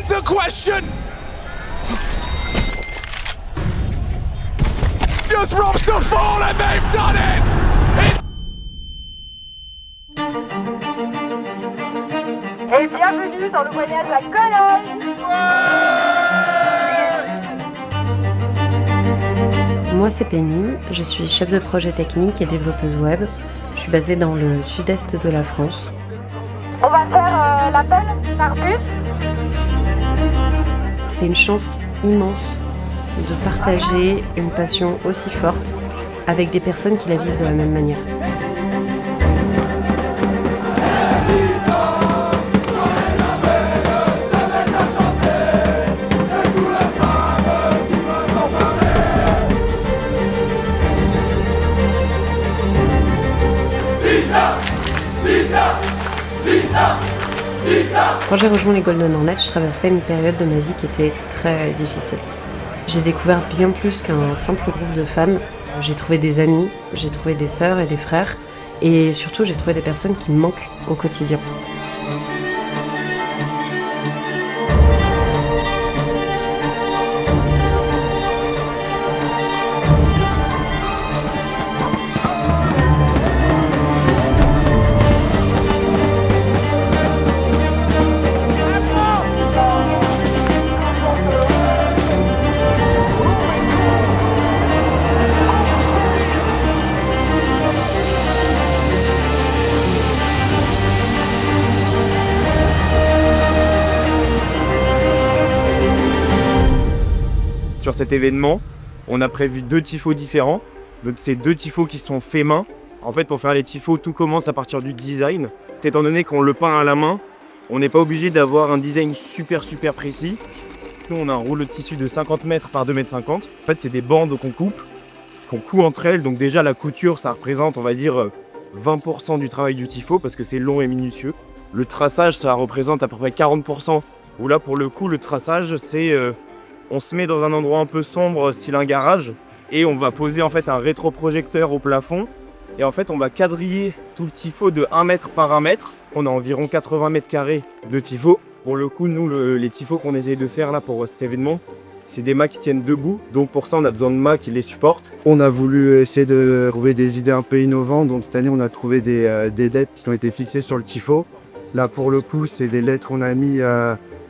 It's a question! Just rocks the fall and they've done it! Et bienvenue dans le voyage à Cologne. Moi c'est Penny, je suis chef de projet technique et développeuse web. Je suis basée dans le sud-est de la France. On va faire l'appel par bus. C'est une chance immense de partager une passion aussi forte avec des personnes qui la vivent de la même manière. Quand j'ai rejoint les Golden Hornets, je traversais une période de ma vie qui était très difficile. J'ai découvert bien plus qu'un simple groupe de femmes. J'ai trouvé des amis, j'ai trouvé des sœurs et des frères, et surtout j'ai trouvé des personnes qui me manquent au quotidien. Sur cet événement, on a prévu 2 tifos différents. Donc c'est 2 tifos qui sont faits main. En fait, pour faire les tifos, tout commence à partir du design. Étant donné qu'on le peint à la main, on n'est pas obligé d'avoir un design super précis. Nous, on a un rouleau de tissu de 50 mètres par 2,50 mètres. En fait, c'est des bandes qu'on coupe, qu'on coud entre elles. Donc déjà, la couture, ça représente, on va dire, 20% du travail du tifo parce que c'est long et minutieux. Le traçage, ça représente à peu près 40%. Où là, pour le coup, le traçage, c'est... on se met dans un endroit un peu sombre, style un garage, et on va poser en fait un rétroprojecteur au plafond. Et en fait, on va quadriller tout le tifo de 1 mètre par 1 mètre. On a environ 80 mètres carrés de tifo. Pour le coup, nous, les tifos qu'on essaye de faire là pour cet événement, c'est des mâts qui tiennent debout. Donc pour ça, on a besoin de mâts qui les supportent. On a voulu essayer de trouver des idées un peu innovantes. Donc cette année, on a trouvé des lettres qui ont été fixées sur le tifo. Là, pour le coup, c'est des lettres qu'on a mis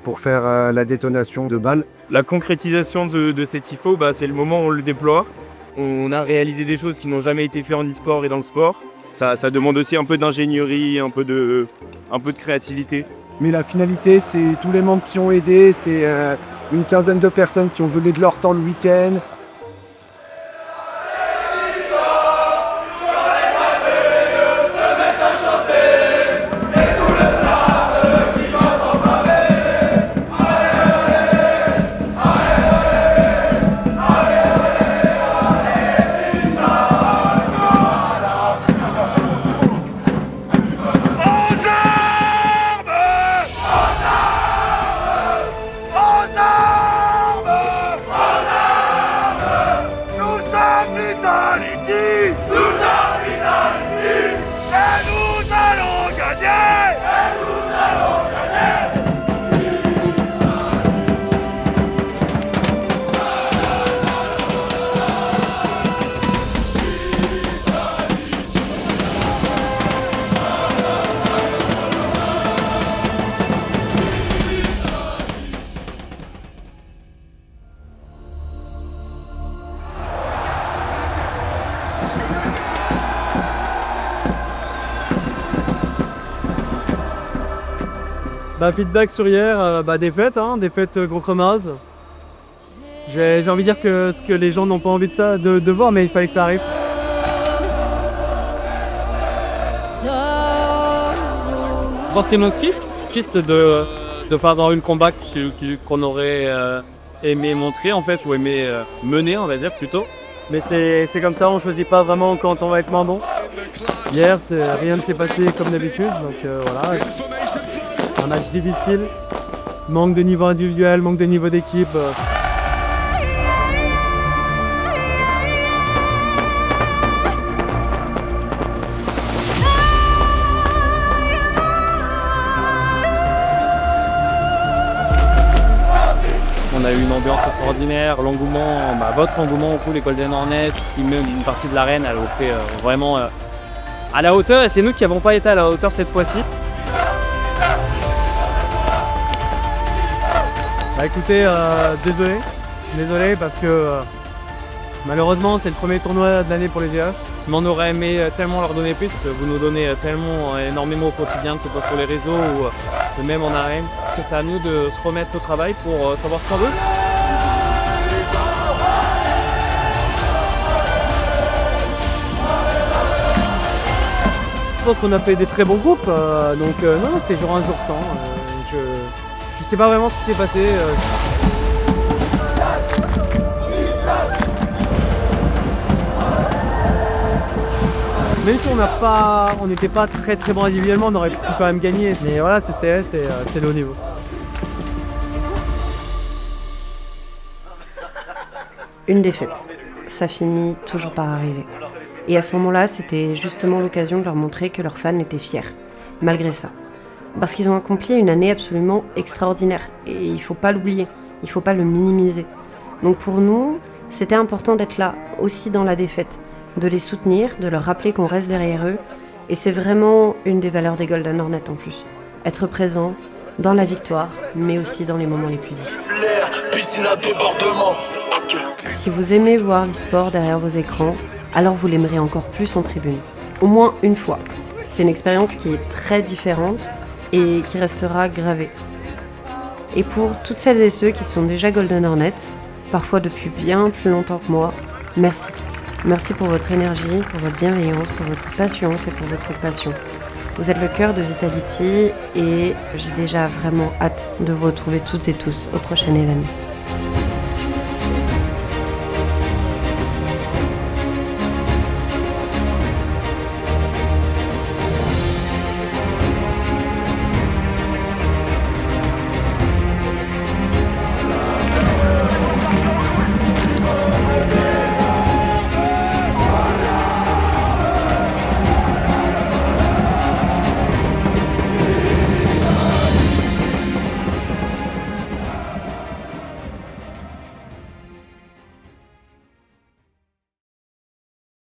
pour faire la détonation de balles. La concrétisation de ces tifos, c'est le moment où on le déploie. On a réalisé des choses qui n'ont jamais été faites en e-sport et dans le sport. Ça demande aussi un peu d'ingénierie, un peu de créativité. Mais la finalité, c'est tous les membres qui ont aidé, c'est une quinzaine de personnes qui ont donné de leur temps le week-end. Feedback sur hier, défaite contre Maz. J'ai envie de dire que ce que les gens n'ont pas envie de voir, mais il fallait que ça arrive. Bon, c'est notre triste de faire dans une combat qu'on aurait aimé montrer en fait, ou aimé mener on va dire plutôt. Mais c'est comme ça, on choisit pas vraiment quand on va être moins bon. Hier, rien ne s'est passé comme d'habitude, donc voilà. Un match difficile, manque de niveau individuel, manque de niveau d'équipe. On a eu une ambiance extraordinaire, l'engouement, votre engouement pour les Golden Hornets, puis même une partie de l'arène, elle a fait vraiment à la hauteur, et c'est nous qui n'avons pas été à la hauteur cette fois-ci. Bah écoutez, désolé parce que malheureusement c'est le premier tournoi de l'année pour les GF. Mais on aurait aimé tellement leur donner plus, vous nous donnez tellement énormément au quotidien, que ce soit sur les réseaux ou même en arène. C'est à nous de se remettre au travail pour savoir ce qu'on veut. Je pense qu'on a fait des très bons groupes, donc non, c'était jour 1, jour 100. Je sais pas vraiment ce qui s'est passé. Même si on n'était pas très très bon individuellement, on aurait pu quand même gagner. Mais voilà, c'est CS et c'est le haut niveau. Une défaite, ça finit toujours par arriver. Et à ce moment-là, c'était justement l'occasion de leur montrer que leurs fans étaient fiers, malgré ça. Parce qu'ils ont accompli une année absolument extraordinaire. Et il ne faut pas l'oublier, il ne faut pas le minimiser. Donc pour nous, c'était important d'être là, aussi dans la défaite, de les soutenir, de leur rappeler qu'on reste derrière eux. Et c'est vraiment une des valeurs des Golden Hornets en plus. Être présent dans la victoire, mais aussi dans les moments les plus difficiles. Si vous aimez voir l'e-sport derrière vos écrans, alors vous l'aimerez encore plus en tribune. Au moins une fois. C'est une expérience qui est très différente et qui restera gravée. Et pour toutes celles et ceux qui sont déjà Golden Hornets, parfois depuis bien plus longtemps que moi, merci. Merci pour votre énergie, pour votre bienveillance, pour votre patience et pour votre passion. Vous êtes le cœur de Vitality et j'ai déjà vraiment hâte de vous retrouver toutes et tous au prochain événement.